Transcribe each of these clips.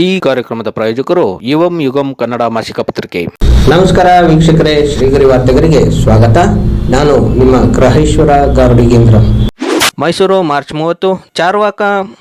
ಈ ಕಾರ್ಯಕ್ರಮದ ಪ್ರಾಯೋಜಕರು ಯುವಂ ಯುಗಂ ಕನ್ನಡ ಮಾಸಿಕ ಪತ್ರಿಕೆ. ನಮಸ್ಕಾರ ವೀಕ್ಷಕರೇ, ಶ್ರೀಗರಿ ವಾರ್ತೆಗರಿಗೆ ಸ್ವಾಗತ. ನಾನು ನಿಮ್ಮ ಗ್ರಹೇಶ್ವರ ಗಾರ್ಡಿಗೇಂದ್ರ. ಮೈಸೂರು ಮಾರ್ಚ್ 30 ಚಾರ್ವಾಕ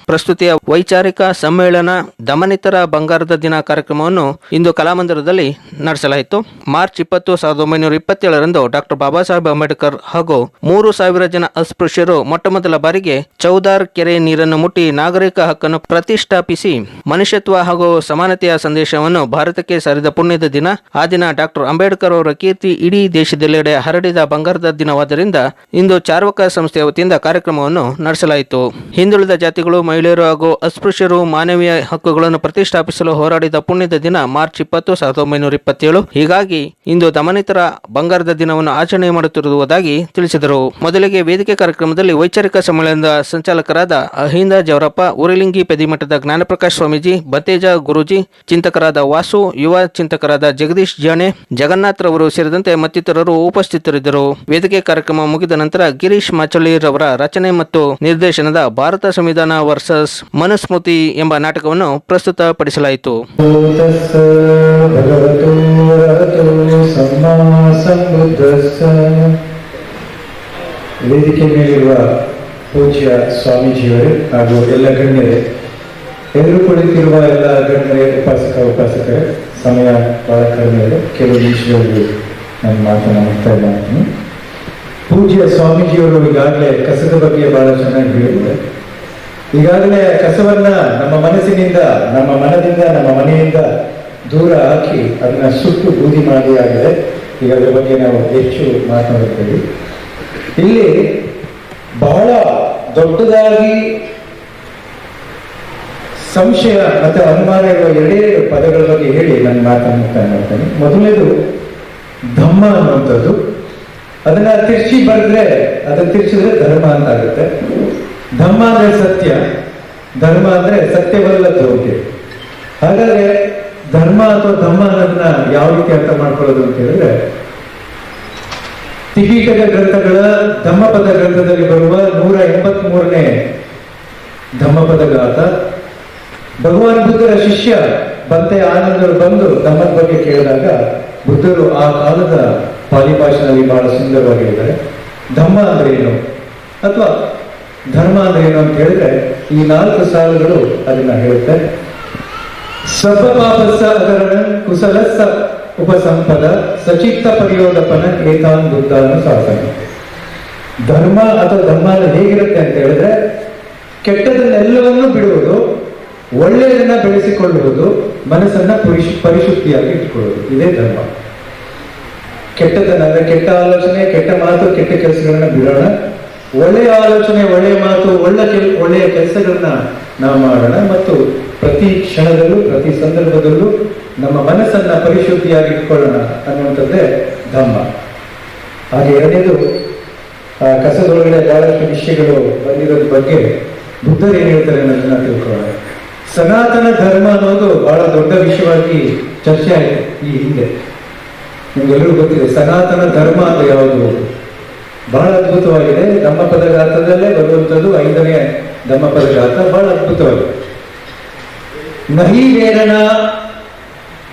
ಪ್ರಸ್ತುತಿಯ ವೈಚಾರಿಕ ಸಮ್ಮೇಳನ ದಮನಿತರ ಬಂಗಾರದ ದಿನ ಕಾರ್ಯಕ್ರಮವನ್ನು ಇಂದು ಕಲಾಮಂದಿರದಲ್ಲಿ ನಡೆಸಲಾಯಿತು. ಮಾರ್ಚ್ 20, 1927ರಂದು ಡಾಕ್ಟರ್ ಬಾಬಾ ಸಾಹೇಬ್ ಅಂಬೇಡ್ಕರ್ ಹಾಗೂ 3,000 ಜನ ಅಸ್ಪೃಶ್ಯರು ಮೊಟ್ಟಮೊದಲ ಬಾರಿಗೆ ಚೌದಾರ್ ಕೆರೆ ನೀರನ್ನು ಮುಟ್ಟಿ ನಾಗರಿಕ ಹಕ್ಕನ್ನು ಪ್ರತಿಷ್ಠಾಪಿಸಿ ಮನುಷ್ಯತ್ವ ಹಾಗೂ ಸಮಾನತೆಯ ಸಂದೇಶವನ್ನು ಭಾರತಕ್ಕೆ ಸಾರಿದ ಪುಣ್ಯದ ದಿನ. ಆ ದಿನ ಡಾಕ್ಟರ್ ಅಂಬೇಡ್ಕರ್ ಅವರ ಕೀರ್ತಿ ಇಡೀ ದೇಶದೆಲ್ಲೆಡೆ ಹರಡಿದ ಬಂಗಾರದ ದಿನವಾದ್ದರಿಂದ ಇಂದು ಚಾರ್ವಾಕ ಸಂಸ್ಥೆಯ ವತಿಯಿಂದ ಕಾರ್ಯಕ್ರಮವನ್ನು ನಡೆಸಲಾಯಿತು. ಹಿಂದುಳಿದ ಜಾತಿಗಳು, ಮಹಿಳೆಯರು ಹಾಗೂ ಅಸ್ಪೃಶ್ಯರು ಮಾನವೀಯ ಹಕ್ಕುಗಳನ್ನು ಪ್ರತಿಷ್ಠಾಪಿಸಲು ಹೋರಾಡಿದ ಪುಣ್ಯದ ದಿನ ಮಾರ್ಚ್ 20, 1927. ಹೀಗಾಗಿ ಇಂದು ದಮನಿತರ ಬಂಗಾರದ ದಿನವನ್ನು ಆಚರಣೆ ಮಾಡುತ್ತಿರುವುದಾಗಿ ತಿಳಿಸಿದರು. ಮೊದಲಿಗೆ ವೇದಿಕೆ ಕಾರ್ಯಕ್ರಮದಲ್ಲಿ ವೈಚಾರಿಕ ಸಮ್ಮೇಳನದ ಸಂಚಾಲಕರಾದ ಅಹಿಂದ ಜವರಪ್ಪ, ಉರಿಲಿಂಗಿ ಪೆದಿಮಠದ ಜ್ಞಾನಪ್ರಕಾಶ್ ಸ್ವಾಮೀಜಿ, ಬತ್ತೇಜ ಗುರೂಜಿ, ಚಿಂತಕರಾದ ವಾಸು, ಯುವ ಚಿಂತಕರಾದ ಜಗದೀಶ್ ಜಾಣೆ, ಜಗನ್ನಾಥ್ ರವರು ಸೇರಿದಂತೆ ಮತ್ತಿತರರು ಉಪಸ್ಥಿತರಿದ್ದರು. ವೇದಿಕೆ ಕಾರ್ಯಕ್ರಮ ಮುಗಿದ ನಂತರ ಗಿರೀಶ್ ಮಾಚಳ್ಳಿರವರ ರಚನೆ ಮತ್ತು ನಿರ್ದೇಶನದ ಭಾರತ ಸಂವಿಧಾನ ವರ್ಸಸ್ ಮನುಸ್ಮೃತಿ ಎಂಬ ನಾಟಕವನ್ನು ಪ್ರಸ್ತುತಪಡಿಸಲಾಯಿತು. ವೇದಿಕೆ ಮೇಲಿರುವ ಪೂಜ್ಯ ಸ್ವಾಮೀಜಿಯವರೇ ಹಾಗೂ ಎಲ್ಲ ಗಣ್ಯರೇ, ಎದುರು ಕುಳಿತಿರುವ ಎಲ್ಲ ಗಣ್ಯರೇ, ಉಪಾಸಕರೇ, ಸಮಯ ಬಹಳ ಕಡಿಮೆ ಇದೆ. ಕೆಲವು ನಿಮಿಷಗಳಲ್ಲಿ ನಾನು ಮಾತನಾಡ್ತಾ ಇದ್ದೀನಿ. ಪೂಜ್ಯ ಸ್ವಾಮೀಜಿಯವರು ಈಗಾಗಲೇ ಕಸದ ಬಗ್ಗೆ ಬಹಳ ಚೆನ್ನಾಗಿ ಹೇಳಿದ್ದಾರೆ. ಈಗಾಗಲೇ ಕಸವನ್ನ ನಮ್ಮ ಮನಸ್ಸಿನಿಂದ, ನಮ್ಮ ಮನದಿಂದ, ನಮ್ಮ ಮನೆಯಿಂದ ದೂರ ಹಾಕಿ ಅದನ್ನ ಸುಟ್ಟು ಬೂದಿ ಮಾಡಿ ಆಗಿದೆ. ಈಗ ಅದರ ಬಗ್ಗೆ ನಾವು ಹೆಚ್ಚು ಮಾತನಾಡುತ್ತೇವೆ. ಇಲ್ಲಿ ಬಹಳ ದೊಡ್ಡದಾಗಿ ಸಂಶಯ ಮತ್ತು ಅನುಮಾನ ಇರುವ ಎರಡೇ ಪದಗಳ ಬಗ್ಗೆ ಹೇಳಿ ನಾನು ಮಾತನಾಡ್ತೇನೆ. ಮೊದಲನೇದು ಧಮ್ಮ ಅನ್ನುವಂಥದ್ದು. ಅದನ್ನ ತಿರ್ಚಿದ್ರೆ ಧರ್ಮ ಅಂತ ಆಗುತ್ತೆ. ಧಮ್ಮ ಅಂದ್ರೆ ಸತ್ಯ, ಧರ್ಮ ಅಂದ್ರೆ ಸತ್ಯವಲ್ಲದ್ದು ಅಂತ. ಹಾಗಾದ್ರೆ ಧರ್ಮ ಅಥವಾ ಧಮ್ಮ ಅನ್ನೋದನ್ನ ಯಾವ ರೀತಿ ಅರ್ಥ ಮಾಡ್ಕೊಳ್ಳೋದು ಅಂತ ಹೇಳಿದ್ರೆ, ತ್ರಿಪೀಠಕ ಗ್ರಂಥಗಳ ಧಮ್ಮಪದ ಗ್ರಂಥದಲ್ಲಿ ಬರುವ 183ನೇ ಧಮ್ಮಪದ ಗಾಥ. ಭಗವಾನ್ ಬುದ್ಧರ ಶಿಷ್ಯ ಬಂತೆ ಆನಂದರು ಬಂದು ಧಮ್ಮದ ಬಗ್ಗೆ ಕೇಳಿದಾಗ ಬುದ್ಧರು ಆ ಕಾಲದ ಪಾಲಿ ಭಾಷೆಯಲ್ಲಿ ಬಹಳ ಸುಂದರವಾಗಿ ಹೇಳಿದ್ದಾರೆ. ಧಮ್ಮ ಅಂದ್ರೆ ಏನು ಅಥವಾ ಧರ್ಮ ಅಂದ್ರೆ ಏನು ಅಂತ ಹೇಳಿದ್ರೆ ಈ 4 ಸಾಲುಗಳು ಅದನ್ನ ಹೇಳುತ್ತೆ. ಸರ್ವ ಪಾಪಸ್ಸ ಅದರಣ ಕುಶಲಸ್ಸ ಉಪಸಂಪದ ಸಚಿತ್ತ ಪರಿಯೋದಪನ ಏತಾನ್ ಬುದ್ಧಾನು ಸಾಧನ. ಧರ್ಮ ಅಥವಾ ಧರ್ಮ ಹೇಗಿರುತ್ತೆ ಅಂತ ಹೇಳಿದ್ರೆ, ಕೆಟ್ಟದನ್ನೆಲ್ಲವನ್ನೂ ಬಿಡುವುದು, ಒಳ್ಳೆಯದನ್ನ ಬೆಳೆಸಿಕೊಳ್ಳುವುದು, ಮನಸ್ಸನ್ನ ಪರಿಶುದ್ಧಿಯಾಗಿ ಇಟ್ಕೊಳ್ಳುವುದು, ಇದೇ ಧರ್ಮ. ಕೆಟ್ಟದನ್ನ ಅಂದ್ರೆ ಕೆಟ್ಟ ಆಲೋಚನೆ, ಕೆಟ್ಟ ಮಾತು, ಕೆಟ್ಟ ಕೆಲಸಗಳನ್ನ ಬಿಡೋಣ. ಒಳ್ಳೆಯ ಆಲೋಚನೆ, ಒಳ್ಳೆಯ ಮಾತು, ಒಳ್ಳೆಯ ಕೆಲಸಗಳನ್ನ ನಾವು ಮಾಡೋಣ ಮತ್ತು ಪ್ರತಿ ಕ್ಷಣದಲ್ಲೂ, ಪ್ರತಿ ಸಂದರ್ಭದಲ್ಲೂ ನಮ್ಮ ಮನಸ್ಸನ್ನ ಪರಿಶುದ್ಧಿಯಾಗಿ ಇಟ್ಕೊಳ್ಳೋಣ ಅನ್ನುವಂಥದ್ದೇ ಧಮ್ಮ. ಹಾಗೆ ಎರಡನೇದು, ಕಸದೊಳಗಡೆ ಬಹಳಷ್ಟು ವಿಷಯಗಳು ಬಂದಿರೋದ್ರ ಬಗ್ಗೆ ಬುದ್ಧರು ಏನ್ ಹೇಳ್ತಾರೆ ಅನ್ನೋದನ್ನ ತಿಳ್ಕೊಳ್ಳೋಣ. ಸನಾತನ ಧರ್ಮ ಅನ್ನೋದು ಬಹಳ ದೊಡ್ಡ ವಿಷಯವಾಗಿ ಚರ್ಚೆ ಆಯಿತು ಈ ಹಿಂದೆ. ನಿಮ್ಗೆಲ್ಲರೂ ಗೊತ್ತಿದೆ ಸನಾತನ ಧರ್ಮ ಅಂದ್ರೆ ಯಾವುದು. ಬಹಳ ಅದ್ಭುತವಾಗಿದೆ. ಧಮ್ಮಪದ ಗಾತ್ರದಲ್ಲೇ ಬರುವಂಥದ್ದು 5ನೇ ಧಮ್ಮಪದ ಗಾತ್ರ, ಬಹಳ ಅದ್ಭುತವಾಗಿದೆ. ನಹಿ ವೇರಣ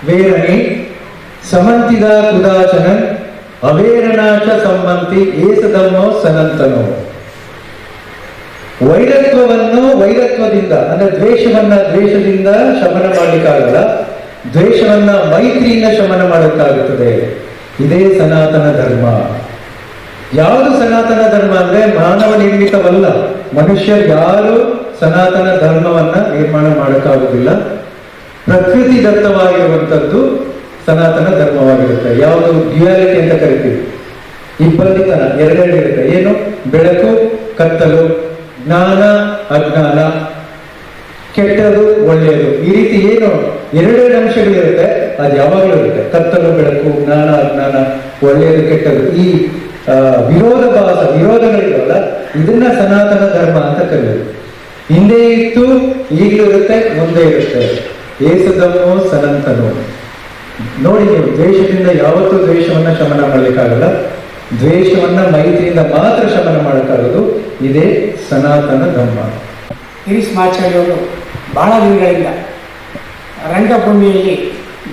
ವೇರಣಿ ಸಮಂತಿದ ಕುದಾಚನ ಅವೇರಣಾಚ ಸಂಬಂತಿ ಏಸ ಧಮ್ಮೋ ಸನಾತನೋ. ವೈರತ್ವವನ್ನು ವೈರತ್ವದಿಂದ ಅಂದ್ರೆ ದ್ವೇಷದಿಂದ ಶಮನ ಮಾಡ್ಲಿಕ್ಕಾಗಲ್ಲ, ದ್ವೇಷವನ್ನ ಮೈತ್ರಿಯಿಂದ ಶಮನ ಮಾಡೋಕ್ಕಾಗುತ್ತದೆ. ಇದೇ ಸನಾತನ ಧರ್ಮ. ಯಾವುದು ಸನಾತನ ಧರ್ಮ ಅಂದ್ರೆ ಮಾನವ ನಿರ್ಮಿತವಲ್ಲ. ಮನುಷ್ಯರು ಯಾರು ಸನಾತನ ಧರ್ಮವನ್ನ ನಿರ್ಮಾಣ ಮಾಡೋಕ್ಕಾಗುದಿಲ್ಲ. ಪ್ರಕೃತಿ ದತ್ತವಾಗಿರುವಂಥದ್ದು ಸನಾತನ ಧರ್ಮವಾಗಿರುತ್ತೆ. ಯಾವುದು ಡ್ಯುಯಾಲಿಟಿ ಅಂತ ಕರಿತೀವಿ, ಇಬ್ಬಂದಿತನ ಎರಡೆರಡಿರುತ್ತೆ. ಏನು? ಬೆಳಕು ಕತ್ತಲು, ಜ್ಞಾನ ಅಜ್ಞಾನ, ಕೆಟ್ಟದು ಒಳ್ಳೆಯದು, ಈ ರೀತಿ ಏನು ಎರಡೆರಡು ಅಂಶಗಳಿರುತ್ತೆ. ಅದು ಯಾವಾಗಲೂ ಇರುತ್ತೆ. ಕತ್ತಲು ಬೆಳಕು, ಜ್ಞಾನ ಅಜ್ಞಾನ, ಒಳ್ಳೆಯದು ಕೆಟ್ಟದು, ಈ ವಿರೋಧಗಳಿರೋಲ್ಲ, ಇದನ್ನ ಸನಾತನ ಧರ್ಮ ಅಂತ ಕರೆಯೋದು. ಹಿಂದೆ ಇತ್ತು, ಈಗಲೂ ಇರುತ್ತೆ, ಮುಂದೆ ಇರುತ್ತೆ. ಏಸದಮ್ಮೋ ಸನಾತನೋ. ನೋಡಿ, ನೀವು ದ್ವೇಷದಿಂದ ಯಾವತ್ತೂ ದ್ವೇಷವನ್ನ ಶಮನ ಮಾಡ್ಲಿಕ್ಕಾಗಲ್ಲ. ದ್ವೇಷವನ್ನ ಮೈತ್ರಿಯಿಂದ ಮಾತ್ರ ಶಮನ ಮಾಡಕ್ಕಾಗೋದು. ಇದೇ ಸನಾತನ ಧರ್ಮ. ಗಿರೀಶ್ ಮಾಚಾರ್ಯವರು ಬಹಳ ದಿನಗಳಿಂದ ರಂಗಭೂಮಿಯಲ್ಲಿ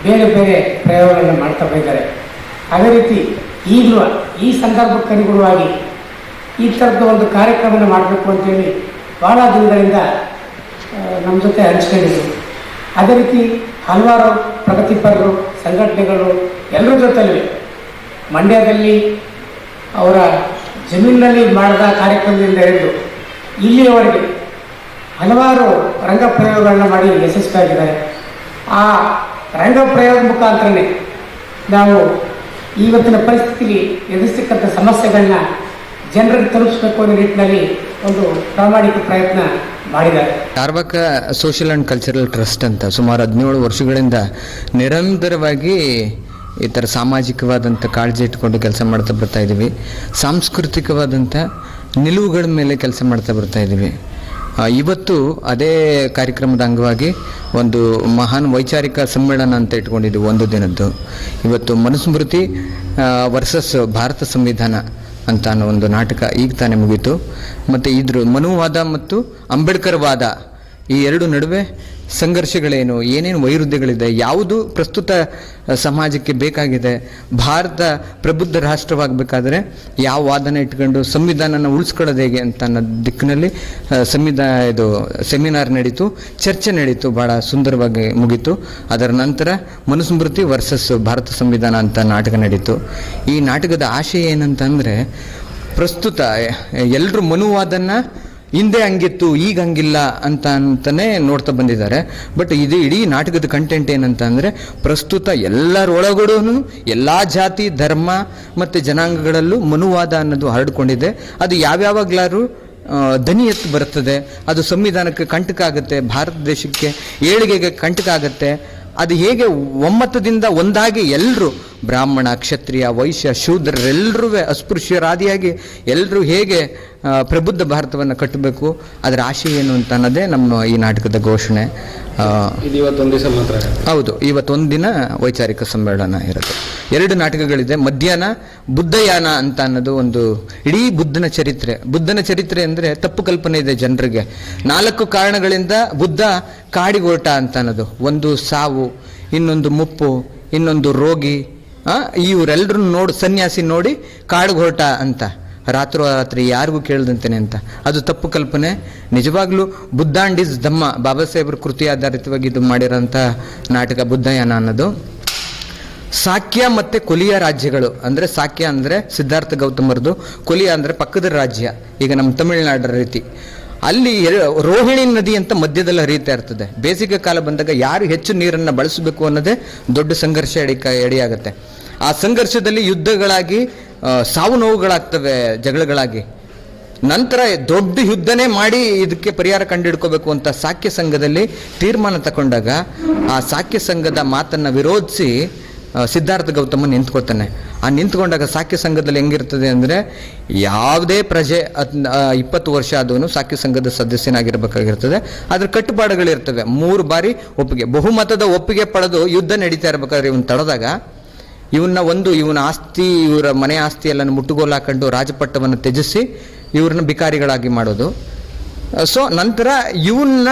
ಬೇರೆ ಬೇರೆ ಪ್ರಯೋಗಗಳನ್ನು ಮಾಡ್ತಾ ಬಂದಿದ್ದಾರೆ. ಅದೇ ರೀತಿ ಈಗಲೂ ಈ ಸಂದರ್ಭಕ್ಕೆ ಅನುಗುಣವಾಗಿ ಈ ಥರದ ಒಂದು ಕಾರ್ಯಕ್ರಮವನ್ನು ಮಾಡಬೇಕು ಅಂತೇಳಿ ಭಾಳ ದಿನಗಳಿಂದ ನಮ್ಮ ಜೊತೆ ಹಂಚ್ಕೊಂಡಿದ್ರು. ಅದೇ ರೀತಿ ಹಲವಾರು ಪ್ರಗತಿಪರರು, ಸಂಘಟನೆಗಳು ಎಲ್ಲರ ಜೊತೆಲಿ ಮಂಡ್ಯದಲ್ಲಿ ಅವರ ಜಮೀನಿನಲ್ಲಿ ಮಾಡಿದ ಕಾರ್ಯಕ್ರಮದಿಂದ ಹಿಡಿದು ಇಲ್ಲಿಯವರೆಗೆ ಹಲವಾರು ರಂಗ ಪ್ರಯೋಗಗಳನ್ನ ಮಾಡಿ ಯಶಸ್ವಿಯಾಗಿದ್ದಾರೆ. ಆ ರಂಗ ಪ್ರಯೋಗ ಮುಖಾಂತರನೇ ನಾವು ಇವತ್ತಿನ ಪರಿಸ್ಥಿತಿಯಲ್ಲಿ ಎದುರಿಸತಕ್ಕಂಥ ಸಮಸ್ಯೆಗಳನ್ನ ಜನರಿಗೆ ತಲುಪಿಸಬೇಕು ಅನ್ನೋ ನಿಟ್ಟಿನಲ್ಲಿ ಒಂದು ಪ್ರಾಮಾಣಿಕ ಪ್ರಯತ್ನ ಮಾಡಿದ್ದಾರೆ. Charvaka social and cultural trust ಅಂತ ಸುಮಾರು 17 ವರ್ಷಗಳಿಂದ ನಿರಂತರವಾಗಿ ಈ ಥರ ಸಾಮಾಜಿಕವಾದಂಥ ಕಾಳಜಿ ಇಟ್ಕೊಂಡು ಕೆಲಸ ಮಾಡ್ತಾ ಬರ್ತಾ ಇದ್ದೀವಿ. ಸಾಂಸ್ಕೃತಿಕವಾದಂಥ ನಿಲುವುಗಳ ಮೇಲೆ ಕೆಲಸ ಮಾಡ್ತಾ ಬರ್ತಾ ಇದ್ದೀವಿ. ಇವತ್ತು ಅದೇ ಕಾರ್ಯಕ್ರಮದ ಅಂಗವಾಗಿ ಒಂದು ಮಹಾನ್ ವೈಚಾರಿಕ ಸಮ್ಮೇಳನ ಅಂತ ಇಟ್ಕೊಂಡಿದ್ದೀವಿ, ಒಂದು ದಿನದ್ದು. ಇವತ್ತು ಮನುಸ್ಮೃತಿ ವರ್ಸಸ್ ಭಾರತ ಸಂವಿಧಾನ ಅಂತ ಅನ್ನೋ ಒಂದು ನಾಟಕ ಈಗ ತಾನೇ ಮುಗೀತು. ಮತ್ತು ಇದ್ರ ಮನುವಾದ ಮತ್ತು ಅಂಬೇಡ್ಕರ್ ವಾದ ಈ ಎರಡು ನಡುವೆ ಸಂಘರ್ಷಗಳೇನು, ಏನೇನು ವೈರುಧ್ಯಗಳಿದೆ, ಯಾವುದು ಪ್ರಸ್ತುತ ಸಮಾಜಕ್ಕೆ ಬೇಕಾಗಿದೆ, ಭಾರತ ಪ್ರಬುದ್ಧ ರಾಷ್ಟ್ರವಾಗಬೇಕಾದ್ರೆ ಯಾವ ವಾದನ ಇಟ್ಕೊಂಡು ಸಂವಿಧಾನನ ಉಳಿಸ್ಕೊಳ್ಳೋದು ಹೇಗೆ ಅಂತ ಅನ್ನೋ ದಿಕ್ಕಿನಲ್ಲಿ ಇದು ಸೆಮಿನಾರ್ ನಡೀತು, ಚರ್ಚೆ ನಡೀತು, ಭಾಳ ಸುಂದರವಾಗಿ ಮುಗೀತು. ಅದರ ನಂತರ ಮನುಸ್ಮೃತಿ ವರ್ಸಸ್ ಭಾರತ ಸಂವಿಧಾನ ಅಂತ ನಾಟಕ ನಡೀತು. ಈ ನಾಟಕದ ಆಶಯ ಏನಂತಂದರೆ, ಪ್ರಸ್ತುತ ಎಲ್ಲರೂ ಮನುವಾದನ ಹಿಂದೆ ಹಂಗಿತ್ತು ಈಗ ಹಂಗಿಲ್ಲ ಅಂತಲೇ ನೋಡ್ತಾ ಬಂದಿದ್ದಾರೆ. ಬಟ್ ಇದು ಇಡೀ ನಾಟಕದ ಕಂಟೆಂಟ್ ಏನಂತ ಅಂದರೆ, ಪ್ರಸ್ತುತ ಎಲ್ಲರೊಳಗಡೂ ಎಲ್ಲ ಜಾತಿ ಧರ್ಮ ಮತ್ತು ಜನಾಂಗಗಳಲ್ಲೂ ಮನುವಾದ ಅನ್ನೋದು ಹರಡ್ಕೊಂಡಿದೆ. ಅದು ಯಾವ್ಯಾವಾಗ್ಲಾರು ದನಿ ಎತ್ತು ಬರ್ತದೆ, ಅದು ಸಂವಿಧಾನಕ್ಕೆ ಕಂಟಕ ಆಗುತ್ತೆ, ಭಾರತ ದೇಶಕ್ಕೆ ಏಳಿಗೆಗೆ ಕಂಟಕ ಆಗುತ್ತೆ. ಅದು ಹೇಗೆ ಒಮ್ಮತದಿಂದ ಒಂದಾಗಿ ಎಲ್ಲರೂ ಬ್ರಾಹ್ಮಣ, ಕ್ಷತ್ರಿಯ, ವೈಶ್ಯ, ಶೂದ್ರರೆಲ್ಲರೂ ಅಸ್ಪೃಶ್ಯರಾದಿಯಾಗಿ ಎಲ್ಲರೂ ಹೇಗೆ ಪ್ರಬುದ್ಧ ಭಾರತವನ್ನು ಕಟ್ಟಬೇಕು, ಅದರ ಆಶಯ ಏನು ಅಂತ ಅನ್ನೋದೇ ನಮ್ಮ ಈ ನಾಟಕದ ಘೋಷಣೆ. ಇದು ಇವತ್ತೊಂದು ದಿವಸ ಮಾತ್ರ? ಹೌದು, ಇವತ್ತೊಂದು ದಿನ ವೈಚಾರಿಕ ಸಮ್ಮೇಳನ ಇರುತ್ತೆ. 2 ನಾಟಕಗಳಿದೆ. ಮಧ್ಯಾಹ್ನ ಬುದ್ಧಯಾನ ಅಂತ ಅನ್ನೋದು ಒಂದು ಇಡೀ ಬುದ್ಧನ ಚರಿತ್ರೆ ಅಂದರೆ ತಪ್ಪು ಕಲ್ಪನೆ ಇದೆ ಜನರಿಗೆ. 4 ಕಾರಣಗಳಿಂದ ಬುದ್ಧ ಕಾಡಿಗೆ ಹೊರಟ ಅಂತ ಅನ್ನೋದು. ಒಂದು ಸಾವು, ಇನ್ನೊಂದು ಮುಪ್ಪು, ಇನ್ನೊಂದು ರೋಗಿ, ಇವರೆಲ್ಲರೂ ಸನ್ಯಾಸಿ ನೋಡಿ ಕಾಡಿಗೆ ಹೊರಟ ಅಂತ, ರಾತ್ರಿ ಯಾರಿಗೂ ಕೇಳ್ದಂತೇನೆ ಅಂತ. ಅದು ತಪ್ಪು ಕಲ್ಪನೆ. ನಿಜವಾಗ್ಲೂ ಬುದ್ಧ ಅಂಡ್ ಇಸ್ ಧಮ್ಮ, ಬಾಬಾ ಸಾಹೇಬ್ರ ಕೃತಿ ಆಧಾರಿತವಾಗಿ ಇದು ಮಾಡಿರೋಂಥ ನಾಟಕ ಬುದ್ಧಯಾನ ಅನ್ನೋದು. ಸಾಕ್ಯ ಮತ್ತು ಕೊಲಿಯ ರಾಜ್ಯಗಳು ಅಂದರೆ, ಸಾಕ್ಯ ಅಂದರೆ ಸಿದ್ಧಾರ್ಥ ಗೌತಮರದು, ಕೊಲಿಯ ಅಂದರೆ ಪಕ್ಕದ ರಾಜ್ಯ, ಈಗ ನಮ್ಮ ತಮಿಳುನಾಡರ ರೀತಿ. ಅಲ್ಲಿ ರೋಹಿಣಿ ನದಿ ಅಂತ ಮಧ್ಯದಲ್ಲಿ ಹರಿಯುತ್ತಾ ಇರ್ತದೆ. ಬೇಸಿಗೆ ಕಾಲ ಬಂದಾಗ ಯಾರು ಹೆಚ್ಚು ನೀರನ್ನು ಬಳಸಬೇಕು ಅನ್ನೋದೇ ದೊಡ್ಡ ಸಂಘರ್ಷ ಎಡೆಯಾಗುತ್ತೆ. ಆ ಸಂಘರ್ಷದಲ್ಲಿ ಯುದ್ಧಗಳಾಗಿ ಸಾವು ನೋವುಗಳಾಗ್ತವೆ, ಜಗಳಗಳಾಗಿ. ನಂತರ ದೊಡ್ಡ ಯುದ್ಧನೇ ಮಾಡಿ ಇದಕ್ಕೆ ಪರಿಹಾರ ಕಂಡುಹಿಡ್ಕೋಬೇಕು ಅಂತ ಸಾಕ್ಯ ಸಂಘದಲ್ಲಿ ತೀರ್ಮಾನ ತಗೊಂಡಾಗ, ಆ ಸಾಕ್ಯ ಸಂಘದ ಮಾತನ್ನು ವಿರೋಧಿಸಿ ಸಿದ್ಧಾರ್ಥ ಗೌತಮ ನಿಂತ್ಕೊಳ್ತಾನೆ. ಆ ನಿಂತ್ಕೊಂಡಾಗ ಸಾಕ್ಯ ಸಂಘದಲ್ಲಿ ಹೆಂಗಿರ್ತದೆ ಅಂದರೆ, ಯಾವುದೇ ಪ್ರಜೆ 20 ವರ್ಷ ಆದವನು ಸಾಕ್ಯ ಸಂಘದ ಸದಸ್ಯನಾಗಿರ್ಬೇಕಾಗಿರ್ತದೆ. ಅದ್ರ ಕಟ್ಟುಪಾಡುಗಳಿರ್ತವೆ. 3 ಬಾರಿ ಒಪ್ಪಿಗೆ, ಬಹುಮತದ ಒಪ್ಪಿಗೆ ಪಡೆದು ಯುದ್ಧ ನಡೀತಾ ಇರ್ಬೇಕಾದ್ರೆ ಇವನು ತಡೆದಾಗ, ಇವನ ಆಸ್ತಿ, ಇವರ ಮನೆ ಆಸ್ತಿ ಎಲ್ಲ ಮುಟ್ಟುಗೋಲು ಹಾಕೊಂಡು ರಾಜಪಟ್ಟವನ್ನು ತ್ಯಜಿಸಿ ಇವ್ರನ್ನ ಬಿಕಾರಿಗಳಾಗಿ ಮಾಡೋದು. ಸೊ ನಂತರ ಇವನ್ನ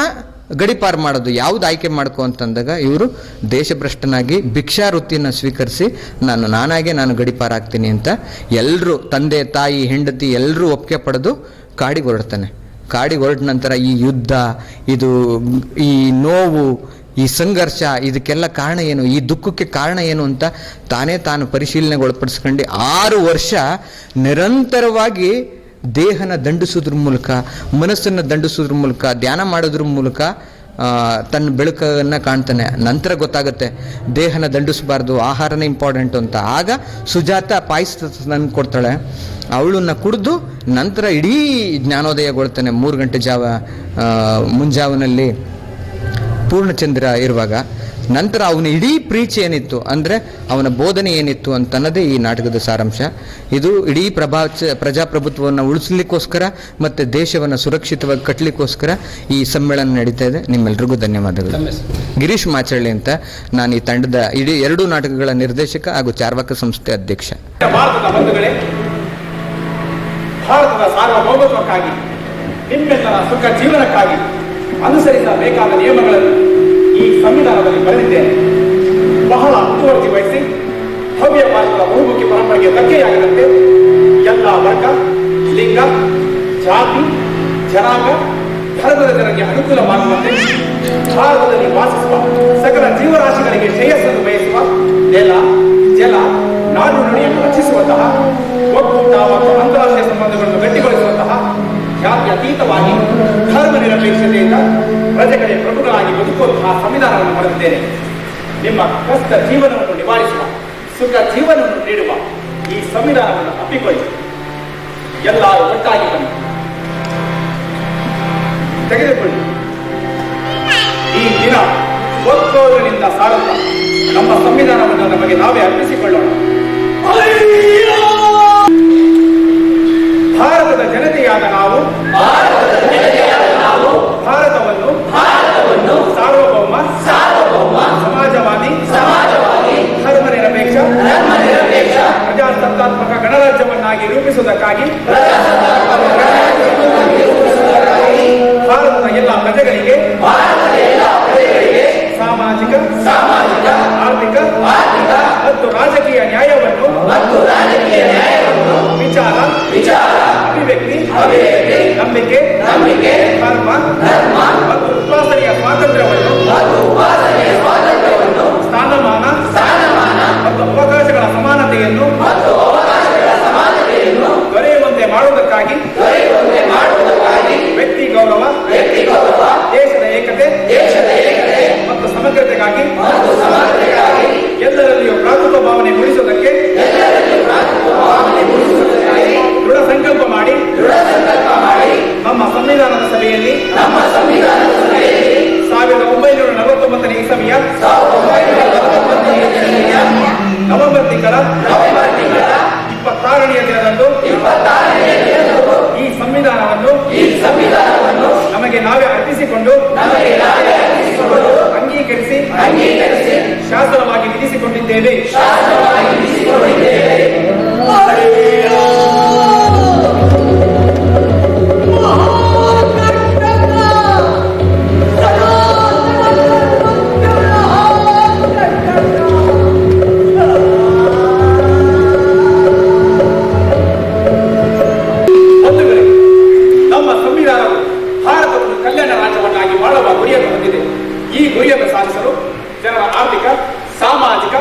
ಗಡಿಪಾರು ಮಾಡೋದು. ಯಾವ್ದು ಆಯ್ಕೆ ಮಾಡ್ಕೊ ಅಂತಂದಾಗ ಇವರು ದೇಶಭ್ರಷ್ಟನಾಗಿ ಭಿಕ್ಷಾ ವೃತ್ತಿಯನ್ನು ಸ್ವೀಕರಿಸಿ ನಾನು ಗಡಿಪಾರಾಗ್ತೀನಿ ಅಂತ ಎಲ್ಲರೂ, ತಂದೆ ತಾಯಿ ಹೆಂಡತಿ ಎಲ್ಲರೂ ಒಪ್ಪಿಗೆ ಪಡೆದು ಕಾಡಿಗೆ ಹೊರಡ್ತಾನೆ. ಕಾಡಿಗೆ ಹೊರಟ ನಂತರ ಈ ಯುದ್ಧ, ಈ ನೋವು, ಈ ಸಂಘರ್ಷ, ಇದಕ್ಕೆಲ್ಲ ಕಾರಣ ಏನು, ಈ ದುಃಖಕ್ಕೆ ಕಾರಣ ಏನು ಅಂತ ತಾನು ಪರಿಶೀಲನೆಗೊಳಪಡಿಸ್ಕೊಂಡು 6 ವರ್ಷ ನಿರಂತರವಾಗಿ ದೇಹನ ದಂಡಿಸೋದ್ರ ಮೂಲಕ, ಮನಸ್ಸನ್ನು ದಂಡಿಸೋದ್ರ ಮೂಲಕ, ಧ್ಯಾನ ಮಾಡೋದ್ರ ಮೂಲಕ ತನ್ನ ಬೆಳಕನ್ನು ಕಾಣ್ತಾನೆ. ನಂತರ ಗೊತ್ತಾಗುತ್ತೆ ದೇಹನ ದಂಡಿಸಬಾರ್ದು, ಆಹಾರನೇ ಇಂಪಾರ್ಟೆಂಟು ಅಂತ. ಆಗ ಸುಜಾತ ಪಾಯಸ ತಂದು ಕೊಡ್ತಾಳೆ. ಅವಳನ್ನ ಕುಡಿದು ನಂತರ ಇಡೀ ಜ್ಞಾನೋದಯಗೊಳ್ತಾನೆ. 3 ಗಂಟೆ ಮುಂಜಾವಿನಲ್ಲಿ ಪೂರ್ಣಚಂದ್ರ ಇರುವಾಗ. ನಂತರ ಅವನ ಇಡೀ ಪ್ರೀಚ್ ಏನಿತ್ತು ಅಂದರೆ, ಅವನ ಬೋಧನೆ ಏನಿತ್ತು ಅಂತ ಅನ್ನೋದೇ ಈ ನಾಟಕದ ಸಾರಾಂಶ. ಇದು ಇಡೀ ಪ್ರಜಾಪ್ರಭುತ್ವವನ್ನು ಉಳಿಸ್ಲಿಕ್ಕೋಸ್ಕರ ಮತ್ತು ದೇಶವನ್ನು ಸುರಕ್ಷಿತವಾಗಿ ಕಟ್ಟಲಿಕ್ಕೋಸ್ಕರ ಈ ಸಮ್ಮೇಳನ ನಡೀತಾ ಇದೆ. ನಿಮ್ಮೆಲ್ರಿಗೂ ಧನ್ಯವಾದಗಳು. ಗಿರೀಶ್ ಮಾಚಳ್ಳಿ ಅಂತ, ನಾನು ಈ ತಂಡದ ಇಡೀ 2 ನಾಟಕಗಳ ನಿರ್ದೇಶಕ ಹಾಗೂ ಚಾರ್ವಾಕ ಸಂಸ್ಥೆ ಅಧ್ಯಕ್ಷ. ಭಾರತದ ಬಂಧುಗಳೇ, ಭಾರತದ ಸಾರ್ವಭೌಮತ್ವಕ್ಕಾಗಿ, ನಿಮ್ಮೆಲ್ಲರ ಸುಖ ಜೀವನಕ್ಕಾಗಿ ಅನುಸರಿಸಬೇಕಾದ ನಿಯಮಗಳನ್ನು ಈ ಸಂವಿಧಾನದಲ್ಲಿ ಬರೆದಿದ್ದೇನೆ. ಬಹಳ ಮುತುವರ್ಜಿ ವಹಿಸಿ ಭವ್ಯ ಭಾರತದ ಬಹುಮುಖಿ ಪರಂಪರೆಗೆ ಧಕ್ಕೆಯಾಗದಂತೆ ಎಲ್ಲ ವರ್ಗ, ಲಿಂಗ, ಜಾತಿ, ಜನಾಂಗ, ಧರ್ಮದ ಜನರಿಗೆ ಅನುಕೂಲವಾಗುವಂತೆ ಭಾರತದಲ್ಲಿ ವಾಸಿಸುವ ಸಕಲ ಜೀವರಾಶಿಗಳಿಗೆ ಶ್ರೇಯಸ್ಸನ್ನು ಬಯಸುವ ನೆಲ, ಜಲ, ನಾಡು ನುಡಿಯನ್ನು ರಕ್ಷಿಸುವಂತಹ ಒಕ್ಕೂಟ ಮತ್ತು ಅಂತಾರಾಷ್ಟ್ರೀಯ ಸಂಬಂಧಗಳನ್ನು ಗಟ್ಟಿಗೊಳಿಸುವಂತಹ ಜಾತ್ಯತೀತವಾಗಿ ಧರ್ಮ ನಿರಪೇಕ್ಷತೆಯಿಂದ ಪ್ರಜೆಗಳೇ ಪ್ರಭುಗಳಾಗಿ ಬದುಕುವಂತಹ ಸಂವಿಧಾನವನ್ನು ಬರೆದಿದ್ದೇನೆ. ನಿಮ್ಮ ಕಷ್ಟ ಜೀವನವನ್ನು ನಿವಾರಿಸುವ, ಸುಖ ಜೀವನವನ್ನು ನೀಡುವ ಈ ಸಂವಿಧಾನವನ್ನು ಅಪ್ಪಿಕೊಳ್ಳಿ. ಎಲ್ಲರೂ ಒಟ್ಟಾಗಿ ಬನ್ನಿ, ತೆಗೆದುಕೊಳ್ಳಿ. ಈ ದಿನ ಒತ್ತೋದರಿಂದ ಸಾರುತ್ತ ನಮ್ಮ ಸಂವಿಧಾನವನ್ನು ನಮಗೆ ನಾವೇ ಅರ್ಪಿಸಿಕೊಳ್ಳೋಣ. ಭಾರತದ ಜನತೆಯಾದ ನಾವು ಭಾರತವನ್ನು ಸಾರ್ವಭೌಮ ಸಮಾಜವಾದಿ ಧರ್ಮ ನಿರಪೇಕ್ಷ ಪ್ರಜಾಸತ್ತಾತ್ಮಕ ಗಣರಾಜ್ಯವನ್ನಾಗಿ ರೂಪಿಸುವುದಕ್ಕಾಗಿ ಭಾರತದ ಎಲ್ಲ ಪ್ರಜೆಗಳಿಗೆ ಸಾಮಾಜಿಕ, ಆರ್ಥಿಕ ಮತ್ತು ರಾಜಕೀಯ ನ್ಯಾಯವನ್ನು ವಿಚಾರ, ಅಭಿವ್ಯಕ್ತಿ, ನಂಬಿಕೆ, ಧರ್ಮ ಮತ್ತು ಉಪಾಸನೆಯ ಸ್ವಾತಂತ್ರ್ಯವನ್ನು ಸ್ಥಾನಮಾನ ಮತ್ತು ಅವಕಾಶಗಳ ಸಮಾನತೆಯನ್ನು ದೊರೆಯುವಂತೆ ಮಾಡುವುದಕ್ಕಾಗಿ ವ್ಯಕ್ತಿ ಗೌರವ, ದೇಶದ ಏಕತೆ ಮತ್ತು ಸಮಗ್ರತೆಗಾಗಿ ಎಲ್ಲರಲ್ಲಿಯೂ ಭ್ರಾತೃತ್ವ ಭಾವನೆ ಮೂಡಿಸುವುದಕ್ಕೆ ದೃಢ ಸಂಕಲ್ಪ ಮಾಡಿ ನಮ್ಮ ಸಂವಿಧಾನದ ಸಭೆಯಲ್ಲಿ 1949ನೇ ಇಸವಿಯ ನವೆಂಬರ್ ತಿಂಗಳ 26ನೆಯ ದಿನದಂದು ಈ ಸಂವಿಧಾನವನ್ನು ನಮಗೆ ನಾವೇ ಅರ್ಪಿಸಿಕೊಂಡು ಅಂಗೀಕರಿಸಿ ಶಾಸನವಾಗಿ ವಿಧಿಸಿಕೊಂಡಿದ್ದೇವೆ. ನಮ್ಮ ಸಂವಿಧಾನವು ಭಾರತವನ್ನು ಕಲ್ಯಾಣ ರಾಜ್ಯವನ್ನಾಗಿ ಮಾಡುವ ಗುರಿಯನ್ನು ಹೊಂದಿದೆ. ಈ ಗುರಿಯನ್ನು ಸಾಧಿಸಲು ಜನರ ಆರ್ಥಿಕ, ಸಾಮಾಜಿಕ,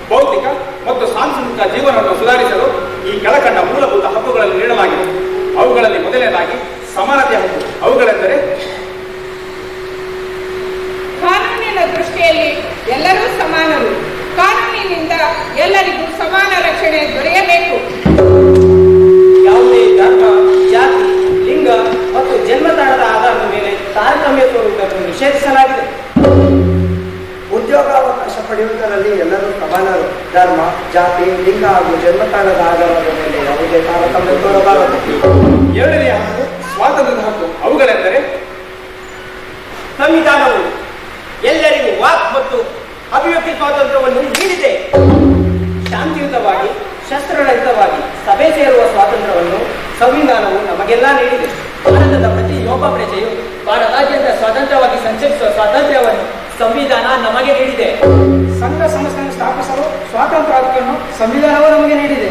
ಭೌತಿಕ ಮತ್ತು ಸಾಂಸ್ಕೃತಿಕ ಜೀವನವನ್ನು ಸುಧಾರಿಸಲು ಈ ಕೆಳಕಂಡ ಮೂಲಭೂತ ಹಕ್ಕುಗಳನ್ನು ನೀಡಲಾಗಿದೆ. ಅವುಗಳಲ್ಲಿ ಮೊದಲನೇದಾಗಿ ಸಮಾನತೆಯ ಹಕ್ಕು. ಅವುಗಳೆಂದರೆ ಕಾನೂನಿನ ದೃಷ್ಟಿಯಲ್ಲಿ ಎಲ್ಲರೂ ಸಮಾನರು. ಕಾನೂನಿನಿಂದ ಎಲ್ಲರಿಗೂ ಸಮಾನ ರಕ್ಷಣೆ ದೊರೆಯಬೇಕು. ಯಾವುದೇ ಧರ್ಮ, ಜಾತಿ, ಲಿಂಗ ಮತ್ತು ಜನ್ಮತಾಣದ ಆಧಾರದ ಮೇಲೆ ತಾರತಮ್ಯ ತೋರುವುದನ್ನು ನಿಷೇಧಿಸಲಾಗಿದೆ. ಉದ್ಯೋಗಾವಕಾಶ ಪಡೆಯುವುದರಲ್ಲಿ ಎಲ್ಲರೂ ಸಮಾನರು. ಧರ್ಮ, ಜಾತಿ, ಲಿಂಗ ಹಾಗೂ ಜನ್ಮತಾಣದ ಆಧಾರದ ಮೇಲೆ ಯಾವುದೇ ತಾರತಮ್ಯ ತೋರಬಾರದು. ಎರಡನೆಯ ಹಕ್ಕು ಸ್ವಾತಂತ್ರ್ಯದ ಹಕ್ಕು. ಅವುಗಳೆಂದರೆ ಸಂವಿಧಾನವು ಎಲ್ಲರಿಗೂ ವಾಕ್ ಮತ್ತು ಅಭಿವ್ಯಕ್ತಿ ಸ್ವಾತಂತ್ರ್ಯವನ್ನು ನೀಡಿದೆ. ಶಾಂತಿಯುತವಾಗಿ, ಶಸ್ತ್ರರಹಿತವಾಗಿ ಸಭೆ ಸೇರುವ ಸ್ವಾತಂತ್ರ್ಯವನ್ನು ಸಂವಿಧಾನವು ನಮಗೆಲ್ಲ ನೀಡಿದೆ. ಭಾರತದ ಪ್ರತಿಯೊಬ್ಬ ಪ್ರಜೆಯು ಭಾರತಾದ್ಯಂತ ಸ್ವತಂತ್ರವಾಗಿ ಸಂಚರಿಸುವ ಸ್ವಾತಂತ್ರ್ಯವನ್ನು ಸಂವಿಧಾನ ನಮಗೆ ನೀಡಿದೆ. ಸಂಘ ಸಂಸ್ಥೆಯನ್ನು ಸ್ಥಾಪಿಸಲು ಸ್ವಾತಂತ್ರ್ಯ ಹಕ್ಕನ್ನು ಸಂವಿಧಾನವು ನಮಗೆ ನೀಡಿದೆ.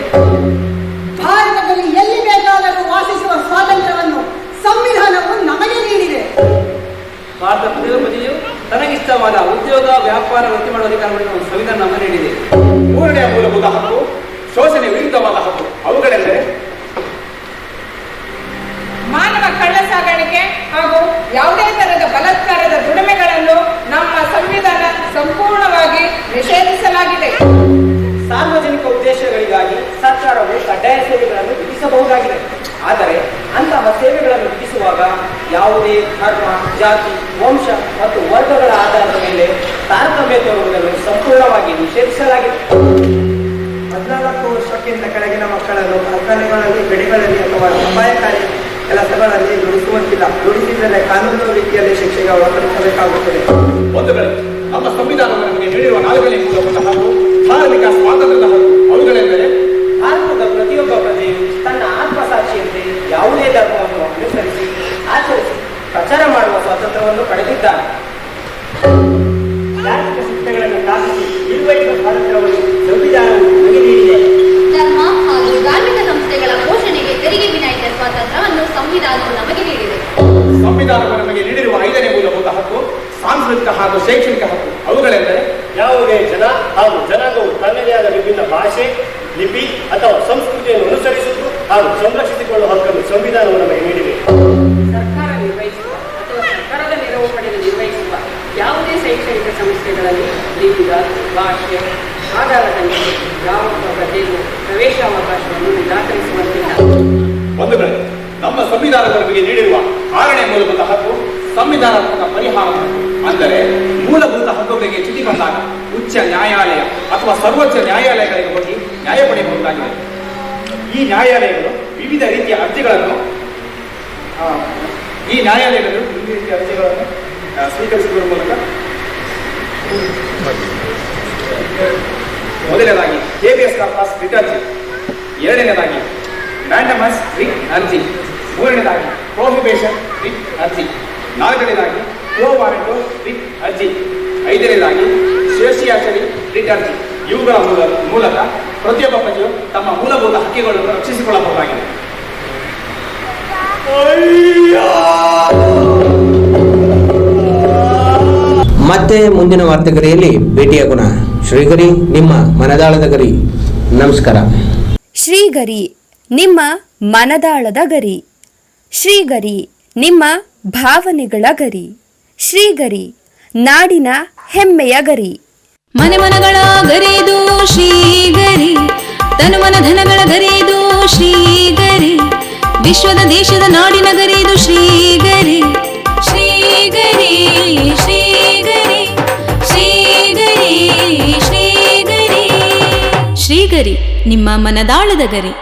ಭಾರತದಲ್ಲಿ ಎಲ್ಲಿ ಬೇಕಾದರೂ ವಾಸಿಸುವ ಸ್ವಾತಂತ್ರ್ಯವನ್ನು ಸಂವಿಧಾನವು ನಮಗೆ ನೀಡಿದೆ. ಭಾರತ ಪ್ರತಿಯೊಬ್ಬರಿಗೂ ತನಗಿಷ್ಟವಾದ ಉದ್ಯೋಗ, ವ್ಯಾಪಾರ, ವೃತ್ತಿ ಮಾಡುವ ಅಧಿಕಾರವನ್ನು ಸಂವಿಧಾನ ನಮಗೆ ನೀಡಿದೆ. ಮೂರನೆಯ ಮೂಲಭೂತ ಹಕ್ಕು ಶೋಷಣೆ ವಿರುದ್ಧವಾದ ಹಕ್ಕು. ಅವುಗಳೆಂದರೆ ಮಾನವ ಕಳ್ಳ ಸಾಗಾಣಿಕೆ ಹಾಗೂ ಯಾವುದೇ ತರಹದ ಬಲಾತ್ಕಾರದ ದುಡಿಮೆಗಳನ್ನು ನಮ್ಮ ಸಂವಿಧಾನ ಸಂಪೂರ್ಣವಾಗಿ ನಿಷೇಧಿಸಲಾಗಿದೆ. ಸಾರ್ವಜನಿಕ ಉದ್ದೇಶಗಳಿಗಾಗಿ ಸರ್ಕಾರವು ಕಡ್ಡಾಯ ಸೇವೆಗಳನ್ನು ವಿಧಿಸಬಹುದಾಗಿದೆ. ಆದರೆ ಅಂತಹ ಸೇವೆಗಳನ್ನು ವಿಧಿಸುವಾಗ ಯಾವುದೇ ಧರ್ಮ, ಜಾತಿ, ವಂಶ ಮತ್ತು ವರ್ಗಗಳ ಆಧಾರದ ಮೇಲೆ ತಾರತಮ್ಯ ತೋರುವುದನ್ನು ಸಂಪೂರ್ಣವಾಗಿ ನಿಷೇಧಿಸಲಾಗಿದೆ. 14 ವರ್ಷಕ್ಕಿಂತ ಕೆಳಗಿನ ಮಕ್ಕಳನ್ನು ಕಾರ್ಖಾನೆಗಳಲ್ಲಿ, ಬೆಳೆಗಳಲ್ಲಿ ಅಥವಾ ಅಪಾಯಕಾರಿ ಕೆಲಸಗಳಲ್ಲಿ ದುಡಿಸುವಂತಿಲ್ಲ. ದುಡಿಸಿದರೆ ಕಾನೂನು ರೀತಿಯಲ್ಲಿ ಶಿಕ್ಷೆಗೆ ಒಳಪಡಿಸಬೇಕಾಗುತ್ತದೆ. ನಮ್ಮ ಸಂವಿಧಾನವನ್ನು ನಮಗೆ ನೀಡಿರುವ 4ನೇ ಮೂಲಭೂತ ಹಕ್ಕು ಧಾರ್ಮಿಕ ಸ್ವಾತಂತ್ರ್ಯದ ಹಕ್ಕು. ಅವುಗಳೆಂದರೆ ಭಾರತದ ಪ್ರತಿಯೊಬ್ಬ ಪ್ರಜೆಯು ತನ್ನ ಆತ್ಮಸಾಕ್ಷಿಯಂತೆ ಯಾವುದೇ ಧರ್ಮವನ್ನು ಅನುಸರಿಸಿ, ಆಚರಿಸಿ, ಪ್ರಚಾರ ಮಾಡುವ ಸ್ವಾತಂತ್ರ್ಯವನ್ನು ಪಡೆದಿದ್ದಾನೆ. ಸಾಂಸ್ಕೃತಿಕ ಹಾಗೂ ಶೈಕ್ಷಣಿಕ ಹಕ್ಕು. ಅವುಗಳೆಂದರೆ ಯಾವುದೇ ಜನ ಹಾಗೂ ಜನಾಂಗವು ತನ್ನದೇ ಆದ ವಿಭಿನ್ನ ಭಾಷೆ, ಲಿಪಿ ಅಥವಾ ಸಂಸ್ಕೃತಿಯನ್ನು ಅನುಸರಿಸುವುದು ಹಾಗೂ ಸಂರಕ್ಷಿಸಿಕೊಳ್ಳುವ ಹಕ್ಕನ್ನು ಸಂವಿಧಾನವು ನಮಗೆ ನೀಡಿದೆ. ಸರ್ಕಾರ ನಿರ್ವಹಿಸುವ ಅಥವಾ ಸರ್ಕಾರದ ನೆರವು ಪಡೆದು ನಿರ್ವಹಿಸುವ ಯಾವುದೇ ಶೈಕ್ಷಣಿಕ ಸಂಸ್ಥೆಗಳಲ್ಲಿ ಲಿಂಗ, ಭಾಷೆ ಆಧಾರದ ಮೇಲೆ ಯಾವ ಪ್ರಜೆಗೂ ಪ್ರವೇಶಾವಕಾಶವನ್ನು ನಿರಾಕರಿಸುವಂತಿಲ್ಲ. ಬಂಧುಗಳೇ, ನಮ್ಮ ಸಂವಿಧಾನದ ನಮಗೆ ನೀಡಿರುವ 6ನೇ ಮೂಲಭೂತ ಹಕ್ಕು ಸಂವಿಧಾನಾತ್ಮಕ ಪರಿಹಾರ ಹಕ್ಕು. ಅಂದರೆ ಮೂಲಭೂತ ಹಕ್ಕುಗಳಿಗೆ ಚ್ಯುತಿ ಬಂದಾಗ ಉಚ್ಚ ನ್ಯಾಯಾಲಯ ಅಥವಾ ಸರ್ವೋಚ್ಚ ನ್ಯಾಯಾಲಯಗಳಿಗೆ ಹೋಗಿ ನ್ಯಾಯ ಪಡೆಯಬಹುದಾಗಿದೆ. ಈ ನ್ಯಾಯಾಲಯಗಳು ವಿವಿಧ ರೀತಿಯ ಅರ್ಜಿಗಳನ್ನು ಸ್ವೀಕರಿಸುವುದರ ಮೂಲಕ ಮೊದಲನೇದಾಗಿ ಹೇಬಿಯಸ್ ಕಾರ್ಪಸ್ ರಿಟ್ ಅರ್ಜಿ, ಎರಡನೇದಾಗಿ ಮ್ಯಾಂಡಮಸ್ ರಿಟ್ ಅರ್ಜಿ, ಮೂರನೇದಾಗಿ ಪ್ರೊಹಿಬಿಷನ್ ರಿಟ್ ಅರ್ಜಿ, ನಾಲ್ಕನೇದಾಗಿ ಕ್ವೋ ವಾರೆಂಟೋ ರಿಟ್ ಅರ್ಜಿ, ಐದನೇದಾಗಿ ಶೇಷಿಯಾಚರಿ ರಿಟ್ ಅರ್ಜಿ. ಇವುಗಳ ಮೂಲಕ ಪ್ರತಿಯೊಬ್ಬ ಪ್ರಜೆಯು ತಮ್ಮ ಮೂಲಭೂತ ಹಕ್ಕುಗಳನ್ನು ರಕ್ಷಿಸಿಕೊಳ್ಳಬಹುದಾಗಿದೆ. ಮತ್ತೆ ಮುಂದಿನ ವಾರ್ತೆಗರಿಯಲ್ಲಿ ಭೇಟಿಯಾಗೋಣ. ಶ್ರೀಗರಿ, ನಿಮ್ಮ ಮನದಾಳದ ಗರಿ. ನಮಸ್ಕಾರ. ಶ್ರೀಗರಿ, ನಿಮ್ಮ ಮನದಾಳದ ಗರಿ. ಶ್ರೀಗರಿ, ನಿಮ್ಮ ಭಾವನೆಗಳ ಗರಿ. ಶ್ರೀಗರಿ, ನಾಡಿನ ಹೆಮ್ಮೆಯ ಗರಿ. ಮನೆ ಮನಗಳ ಗರಿದು ಶ್ರೀಗರಿ, ತನು ಮನ ಧನಗಳ ಗರಿದು ಶ್ರೀಗರಿ, ವಿಶ್ವದ ದೇಶದ ನಾಡಿನ ಗರಿದು ಶ್ರೀಗರಿ. ಶ್ರೀಗರಿ ಶ್ರೀಗರಿ ಶ್ರೀಗರಿ ಶ್ರೀಗರಿ ಶ್ರೀಗರಿ, ನಿಮ್ಮ ಮನದಾಳದ ಗರಿ.